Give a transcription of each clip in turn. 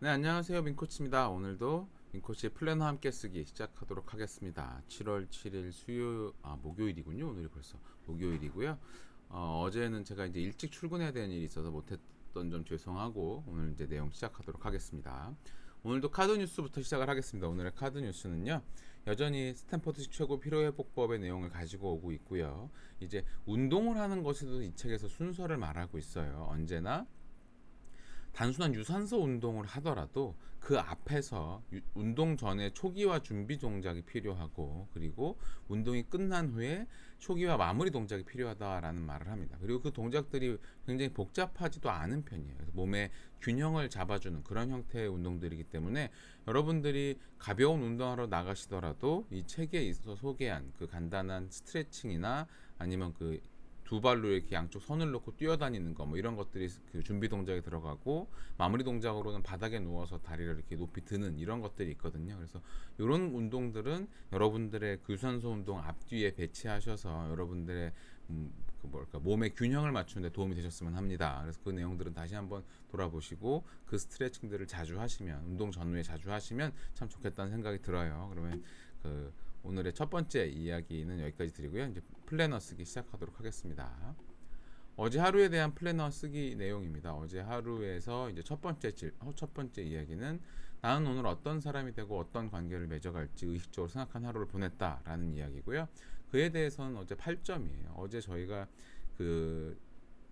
네, 안녕하세요. 민코치입니다. 오늘도 민코치의 플래너 함께 쓰기 시작하도록 하겠습니다. 7월 7일 목요일이군요. 오늘이 벌써 목요일이고요. 어제는 제가 이제 일찍 출근해야 되는 일이 있어서 못했던 점 죄송하고 오늘 이제 내용 시작하도록 하겠습니다. 오늘도 카드 뉴스부터 시작을 하겠습니다. 오늘의 카드 뉴스는요. 여전히 스탠퍼드식 최고 피로회복법의 내용을 가지고 오고 있고요. 이제 운동을 하는 것에도 이 책에서 순서를 말하고 있어요. 언제나 단순한 유산소 운동을 하더라도 그 앞에서 운동 전에 초기화 준비 동작이 필요하고, 그리고 운동이 끝난 후에 초기화 마무리 동작이 필요하다라는 말을 합니다. 그리고 그 동작들이 굉장히 복잡하지도 않은 편이에요. 그래서 몸의 균형을 잡아주는 그런 형태의 운동들이기 때문에 여러분들이 가벼운 운동하러 나가시더라도 이 책에 있어서 소개한 그 간단한 스트레칭이나 아니면 그 두 발로 이렇게 양쪽 선을 놓고 뛰어다니는 거, 뭐 이런 것들이 그 준비 동작에 들어가고, 마무리 동작으로는 바닥에 누워서 다리를 이렇게 높이 드는 이런 것들이 있거든요. 그래서 이런 운동들은 여러분들의 그 유산소 운동 앞뒤에 배치하셔서 여러분들의 몸의 균형을 맞추는 데 도움이 되셨으면 합니다. 그래서 그 내용들은 다시 한번 돌아보시고 그 스트레칭들을 자주 하시면, 운동 전후에 자주 하시면 참 좋겠다는 생각이 들어요. 그러면 오늘의 첫 번째 이야기는 여기까지 드리고요. 이제 플래너 쓰기 시작하도록 하겠습니다. 어제 하루에 대한 플래너 쓰기 내용입니다. 어제 하루에서 이제 첫 번째 이야기는 나는 오늘 어떤 사람이 되고 어떤 관계를 맺어갈지 의식적으로 생각한 하루를 보냈다라는 이야기고요. 그에 대해서는 어제 8점이에요. 어제 저희가 그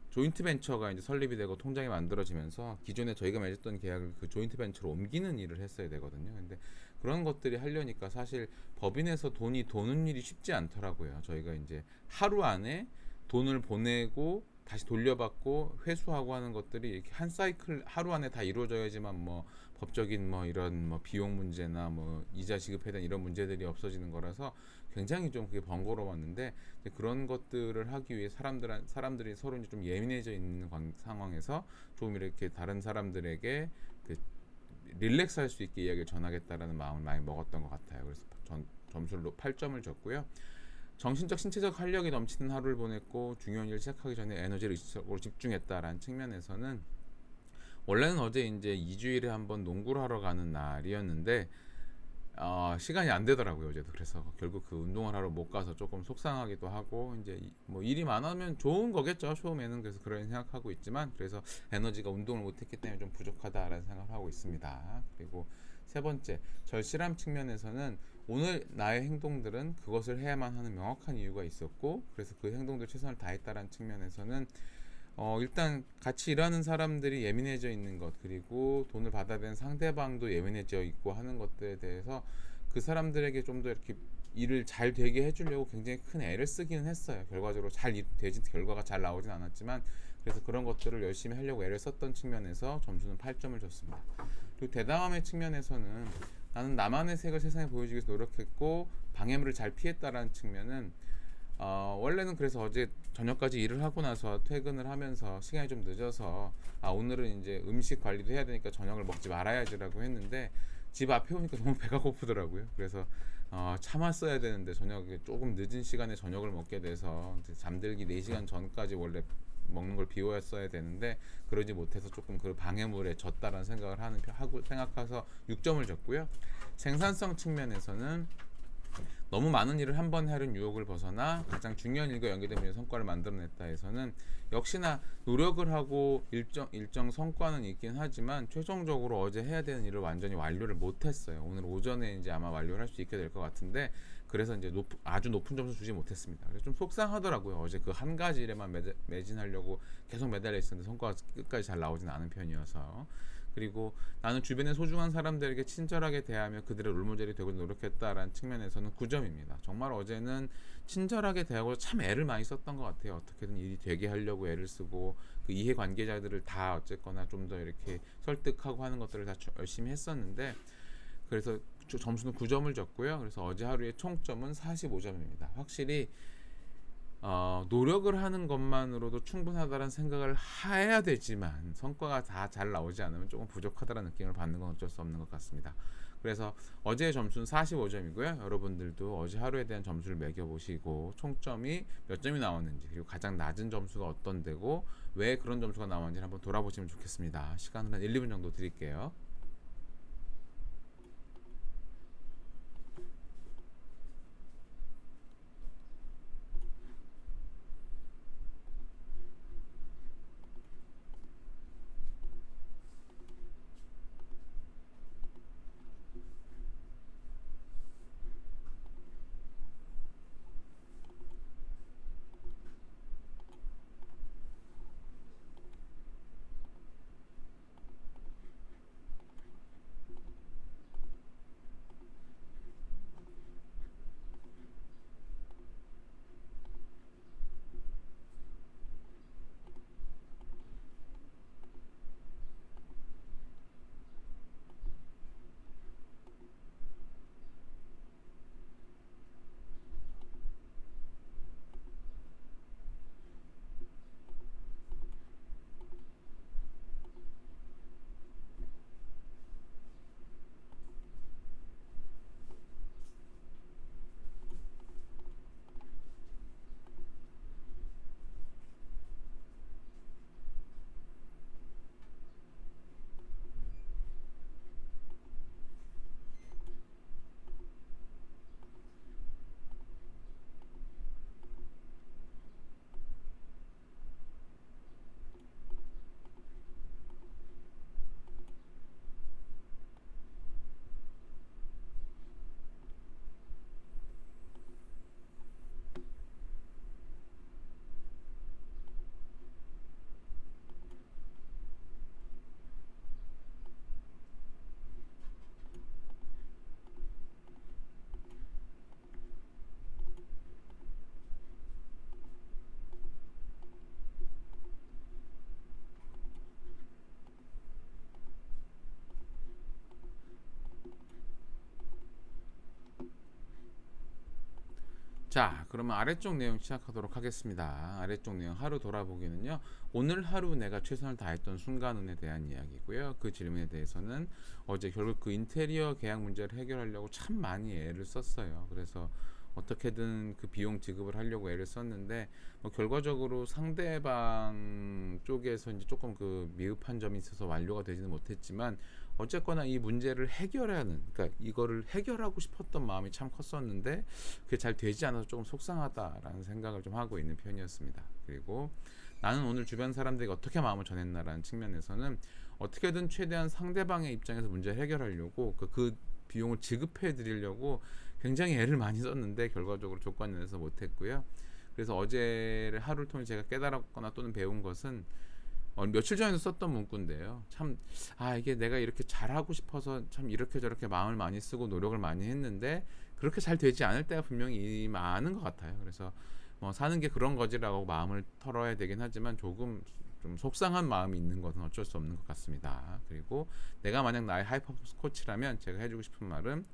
조인트 벤처가 이제 설립이 되고 통장이 만들어지면서 기존에 저희가 맺었던 계약을 그 조인트 벤처로 옮기는 일을 했어야 되거든요. 근데 그런 것들이 하려니까 사실 법인에서 돈이 도는 일이 쉽지 않더라고요. 저희가 이제 하루 안에 돈을 보내고 다시 돌려받고 회수하고 하는 것들이 이렇게 한 사이클 하루 안에 다 이루어져야지만 뭐 법적인 뭐 이런 뭐 비용 문제나 뭐 이자 지급에 대한 이런 문제들이 없어지는 거라서 굉장히 좀 그게 번거로웠는데, 그런 것들을 하기 위해 사람들이 서로 이제 좀 예민해져 있는 상황에서 좀 이렇게 다른 사람들에게 그 릴렉스 할 수 있게 이야기를 전하겠다라는 마음을 많이 먹었던 것 같아요. 그래서 점수를 8점을 줬고요. 정신적 신체적 활력이 넘치는 하루를 보냈고 중요한 일을 시작하기 전에 에너지를 의식적으로 집중했다라는 측면에서는, 원래는 어제 이제 2주일에 한번 농구를 하러 가는 날이었는데 시간이 안 되더라고요, 어제도. 그래서 결국 그 운동을 하러 못 가서 조금 속상하기도 하고, 이제 뭐 일이 많으면 좋은 거겠죠, 처음에는. 그래서 그런 생각하고 있지만, 그래서 에너지가 운동을 못했기 때문에 좀 부족하다라는 생각을 하고 있습니다. 그리고 세 번째, 절실함 측면에서는 오늘 나의 행동들은 그것을 해야만 하는 명확한 이유가 있었고, 그래서 그 행동들 최선을 다했다라는 측면에서는 일단 같이 일하는 사람들이 예민해져 있는 것, 그리고 돈을 받아야 되는 상대방도 예민해져 있고 하는 것들에 대해서 그 사람들에게 좀 더 이렇게 일을 잘 되게 해주려고 굉장히 큰 애를 쓰기는 했어요. 결과적으로 되진 결과가 잘 나오진 않았지만, 그래서 그런 것들을 열심히 하려고 애를 썼던 측면에서 점수는 8점을 줬습니다. 그리고 대담함의 측면에서는 나는 나만의 색을 세상에 보여주기 위해서 노력했고 방해물을 잘 피했다라는 측면은, 원래는 그래서 어제 저녁까지 일을 하고 나서 퇴근을 하면서 시간이 좀 늦어서 오늘은 이제 음식 관리도 해야 되니까 저녁을 먹지 말아야지라고 했는데, 집 앞에 오니까 너무 배가 고프더라고요. 그래서 참았어야 되는데 저녁에 조금 늦은 시간에 저녁을 먹게 돼서 잠들기 4시간 전까지 원래 먹는 걸 비웠어야 되는데 그러지 못해서 조금 그 방해물에 졌다라는 생각을 생각해서 6점을 줬고요. 생산성 측면에서는 너무 많은 일을 한 번에 하려는 유혹을 벗어나 가장 중요한 일과 연계되는 성과를 만들어냈다 해서는, 역시나 노력을 하고 일정 성과는 있긴 하지만 최종적으로 어제 해야 되는 일을 완전히 완료를 못했어요. 오늘 오전에 이제 아마 완료를 할 수 있게 될 것 같은데, 그래서 이제 아주 높은 점수 주지 못했습니다. 그래서 좀 속상하더라고요. 어제 그 한 가지 일에만 매진하려고 계속 매달려 있었는데 성과가 끝까지 잘 나오진 않은 편이어서. 그리고 나는 주변의 소중한 사람들에게 친절하게 대하며 그들의 롤모델이 되고 노력했다라는 측면에서는 9점입니다. 정말 어제는 친절하게 대하고 참 애를 많이 썼던 것 같아요. 어떻게든 일이 되게 하려고 애를 쓰고, 그 이해 관계자들을 다 어쨌거나 좀 더 이렇게 설득하고 하는 것들을 다 열심히 했었는데, 그래서 점수는 9점을 줬고요. 그래서 어제 하루의 총점은 45점입니다. 확실히 노력을 하는 것만으로도 충분하다는 생각을 해야 되지만 성과가 다 잘 나오지 않으면 조금 부족하다는 느낌을 받는 건 어쩔 수 없는 것 같습니다. 그래서 어제의 점수는 45점이고요. 여러분들도 어제 하루에 대한 점수를 매겨보시고 총점이 몇 점이 나왔는지, 그리고 가장 낮은 점수가 어떤 데고 왜 그런 점수가 나왔는지 한번 돌아보시면 좋겠습니다. 시간은 한 1, 2분 정도 드릴게요. 자, 그러면 아래쪽 내용 시작하도록 하겠습니다. 아래쪽 내용 하루 돌아보기는요. 오늘 하루 내가 최선을 다했던 순간에 대한 이야기고요. 그 질문에 대해서는 어제 결국 그 인테리어 계약 문제를 해결하려고 참 많이 애를 썼어요. 그래서 어떻게든 그 비용 지급을 하려고 애를 썼는데 뭐 결과적으로 상대방 쪽에서 이제 조금 그 미흡한 점이 있어서 완료가 되지는 못했지만 어쨌거나 이 문제를 해결하는, 그러니까 이거를 해결하고 싶었던 마음이 참 컸었는데 그게 잘 되지 않아서 조금 속상하다라는 생각을 좀 하고 있는 편이었습니다. 그리고 나는 오늘 주변 사람들에게 어떻게 마음을 전했나라는 측면에서는 어떻게든 최대한 상대방의 입장에서 문제를 해결하려고 그 비용을 지급해 드리려고 굉장히 애를 많이 썼는데 결과적으로 조건에 내서 못했고요. 그래서 어제를 하루를 통해 제가 깨달았거나 또는 배운 것은 며칠 전에도 썼던 문구인데요. 참, 이게 내가 이렇게 잘하고 싶어서 참 이렇게 저렇게 마음을 많이 쓰고 노력을 많이 했는데 그렇게 잘 되지 않을 때가 분명히 많은 것 같아요. 그래서 뭐 사는 게 그런 거지라고 마음을 털어야 되긴 하지만 조금 좀 속상한 마음이 있는 것은 어쩔 수 없는 것 같습니다. 그리고 내가 만약 나의 하이퍼포스 코치라면 제가 해주고 싶은 말은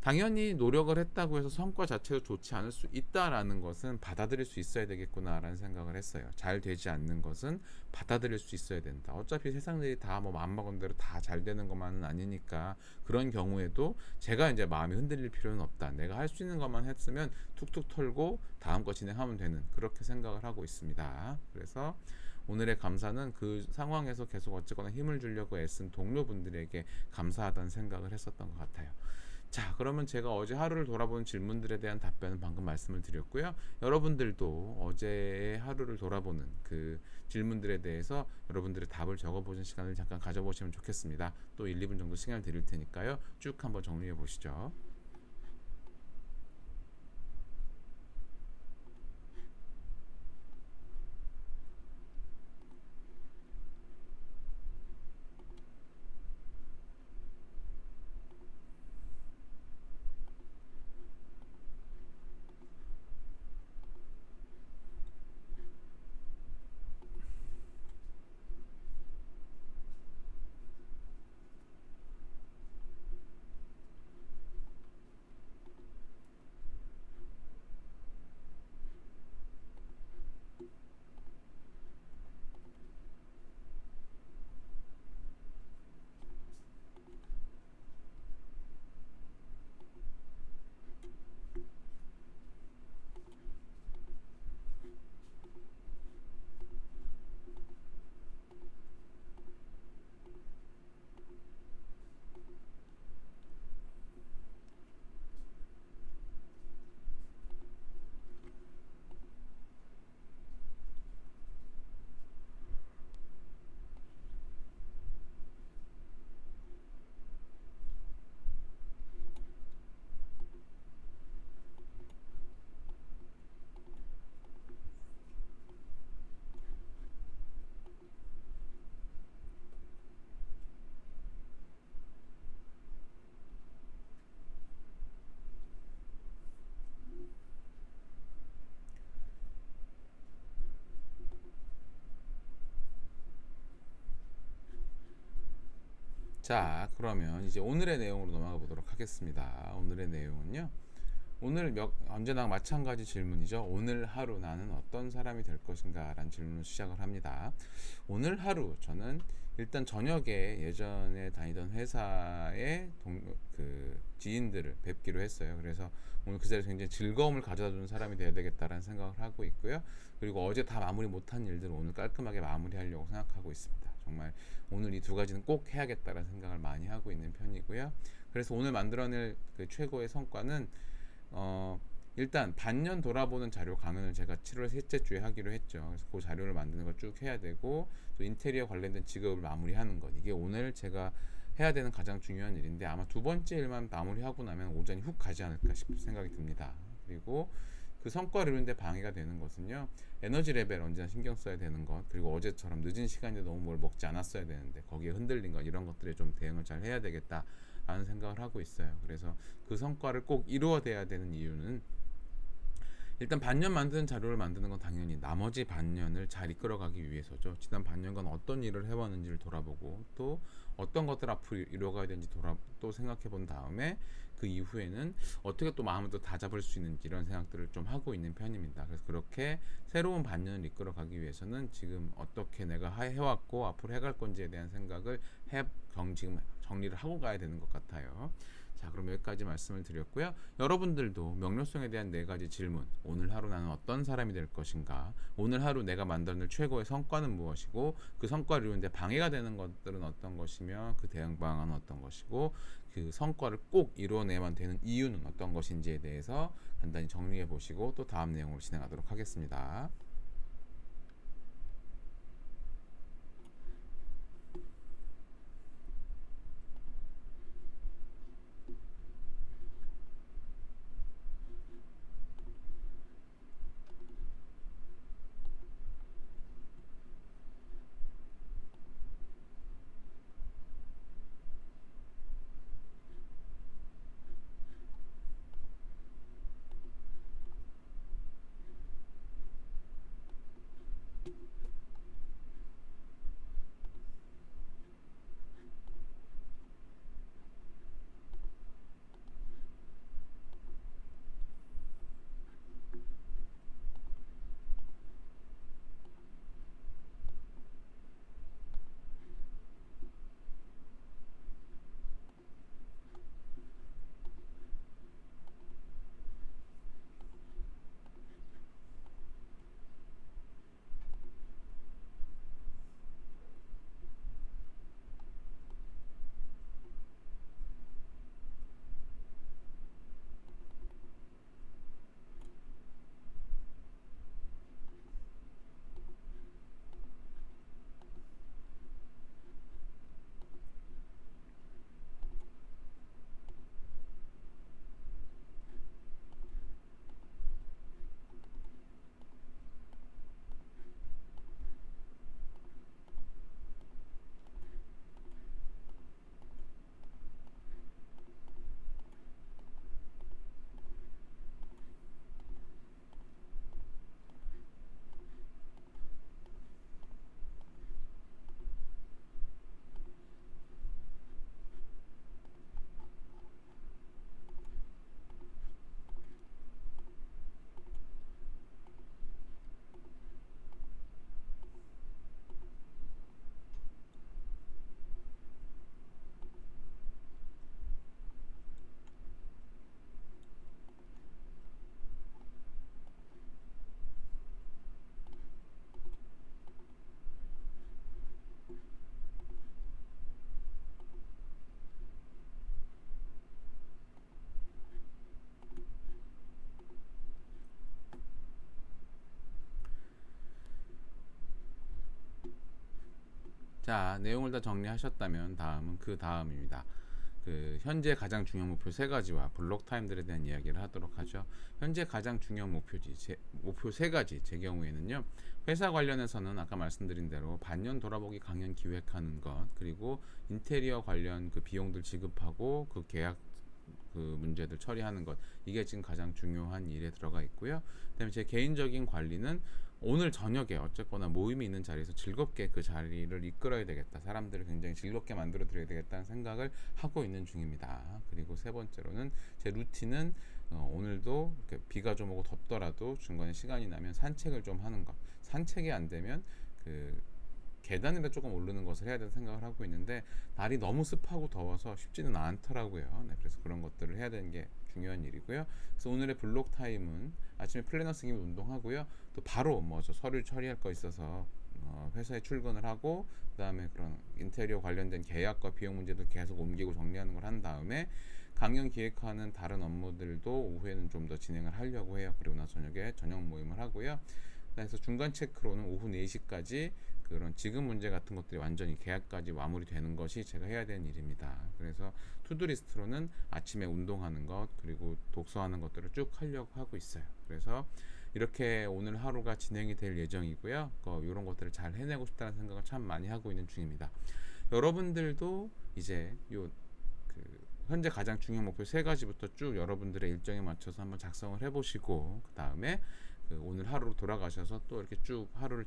당연히 노력을 했다고 해서 성과 자체도 좋지 않을 수 있다라는 것은 받아들일 수 있어야 되겠구나라는 생각을 했어요. 잘 되지 않는 것은 받아들일 수 있어야 된다. 어차피 세상들이 다 뭐 마음먹은 대로 다 잘 되는 것만은 아니니까 그런 경우에도 제가 이제 마음이 흔들릴 필요는 없다. 내가 할 수 있는 것만 했으면 툭툭 털고 다음 거 진행하면 되는, 그렇게 생각을 하고 있습니다. 그래서 오늘의 감사는 그 상황에서 계속 어쨌거나 힘을 주려고 애쓴 동료분들에게 감사하다는 생각을 했었던 것 같아요. 자, 그러면 제가 어제 하루를 돌아본 질문들에 대한 답변은 방금 말씀을 드렸고요. 여러분들도 어제의 하루를 돌아보는 그 질문들에 대해서 여러분들의 답을 적어보는 시간을 잠깐 가져보시면 좋겠습니다. 또 1, 2분 정도 시간을 드릴 테니까요. 쭉 한번 정리해 보시죠. 자, 그러면 이제 오늘의 내용으로 넘어가 보도록 하겠습니다. 오늘의 내용은요. 언제나 마찬가지 질문이죠. 오늘 하루 나는 어떤 사람이 될 것인가 라는 질문을 시작을 합니다. 오늘 하루 저는 일단 저녁에 예전에 다니던 회사의 그 지인들을 뵙기로 했어요. 그래서 오늘 그 자리에서 굉장히 즐거움을 가져다 주는 사람이 되어야 되겠다라는 생각을 하고 있고요. 그리고 어제 다 마무리 못한 일들을 오늘 깔끔하게 마무리하려고 생각하고 있습니다. 정말 오늘 이 두 가지는 꼭 해야겠다라는 생각을 많이 하고 있는 편이고요. 그래서 오늘 만들어낼 그 최고의 성과는 일단 반년 돌아보는 자료 강연을 제가 7월 셋째 주에 하기로 했죠. 그래서 그 자료를 만드는 걸 쭉 해야 되고 또 인테리어 관련된 직업을 마무리하는 것, 이게 오늘 제가 해야 되는 가장 중요한 일인데 아마 두 번째 일만 마무리하고 나면 오전이 훅 가지 않을까 싶은 생각이 듭니다. 그리고 그 성과를 이루는데 방해가 되는 것은요, 에너지 레벨 언제나 신경 써야 되는 것, 그리고 어제처럼 늦은 시간에 너무 뭘 먹지 않았어야 되는데 거기에 흔들린 것, 이런 것들에 좀 대응을 잘 해야 되겠다 라는 생각을 하고 있어요. 그래서 그 성과를 꼭 이루어내야 되는 이유는 일단 반년 만드는 자료를 만드는 건 당연히 나머지 반년을 잘 이끌어가기 위해서죠. 지난 반년간 어떤 일을 해왔는지를 돌아보고 또 어떤 것들 앞으로 이루어가야 되는지 또 생각해 본 다음에 그 이후에는 어떻게 또 마음을 또 다잡을 수 있는지 이런 생각들을 좀 하고 있는 편입니다. 그래서 그렇게 새로운 반년을 이끌어가기 위해서는 지금 어떻게 내가 해왔고 앞으로 해갈 건지에 대한 생각을 지금 정리를 하고 가야 되는 것 같아요. 자, 그럼 여기까지 말씀을 드렸고요. 여러분들도 명료성에 대한 네 가지 질문. 오늘 하루 나는 어떤 사람이 될 것인가? 오늘 하루 내가 만들어낼 최고의 성과는 무엇이고 그 성과를 이루는데 방해가 되는 것들은 어떤 것이며 그 대응 방안은 어떤 것이고 그 성과를 꼭 이루어내야만 되는 이유는 어떤 것인지에 대해서 간단히 정리해 보시고 또 다음 내용으로 진행하도록 하겠습니다. 자, 내용을 다 정리하셨다면 다음은 그 다음입니다. 그 현재 가장 중요한 목표 세 가지와 블록 타임들에 대한 이야기를 하도록 하죠. 현재 가장 중요한 목표 세 가지. 제 경우에는요. 회사 관련해서는 아까 말씀드린 대로 반년 돌아보기 강연 기획하는 것, 그리고 인테리어 관련 그 비용들 지급하고 그 계약 그 문제들 처리하는 것, 이게 지금 가장 중요한 일에 들어가 있고요. 그다음에 제 개인적인 관리는 오늘 저녁에 어쨌거나 모임이 있는 자리에서 즐겁게 그 자리를 이끌어야 되겠다, 사람들을 굉장히 즐겁게 만들어 드려야 되겠다는 생각을 하고 있는 중입니다. 그리고 세 번째로는 제 루틴은 오늘도 비가 좀 오고 덥더라도 중간에 시간이 나면 산책을 좀 하는 것. 산책이 안 되면 그 계단에다 조금 오르는 것을 해야 된다는 생각을 하고 있는데 날이 너무 습하고 더워서 쉽지는 않더라고요. 네, 그래서 그런 것들을 해야 되는 게 중요한 일이고요. 그래서 오늘의 블록 타임은 아침에 플래너 쓰기 운동하고요. 또 바로 뭐 저 서류 처리할 거 있어서 회사에 출근을 하고 그다음에 그런 인테리어 관련된 계약과 비용 문제도 계속 옮기고 정리하는 걸 한 다음에 강연 기획하는 다른 업무들도 오후에는 좀 더 진행을 하려고 해요. 그리고 나서 저녁에 저녁 모임을 하고요. 그래서 중간 체크로는 오후 4시까지 그런 지급 문제 같은 것들이 완전히 계약까지 마무리되는 것이 제가 해야 되는 일입니다. 그래서 투두리스트로는 아침에 운동하는 것 그리고 독서하는 것들을 쭉 하려고 하고 있어요. 그래서 이렇게 오늘 하루가 진행이 될 예정이고요. 이런 것들을 잘 해내고 싶다는 생각을 참 많이 하고 있는 중입니다. 여러분들도 이제 현재 가장 중요한 목표 세 가지부터 쭉 여러분들의 일정에 맞춰서 한번 작성을 해보시고 그 다음에 그 오늘 하루 돌아가셔서 또 이렇게 쭉 하루를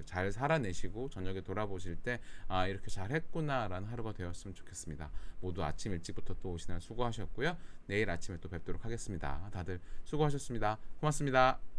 잘 살아내시고 저녁에 돌아보실 때 아 이렇게 잘 했구나라는 하루가 되었으면 좋겠습니다. 모두 아침 일찍부터 또 오시느라 수고하셨고요. 내일 아침에 또 뵙도록 하겠습니다. 다들 수고하셨습니다. 고맙습니다.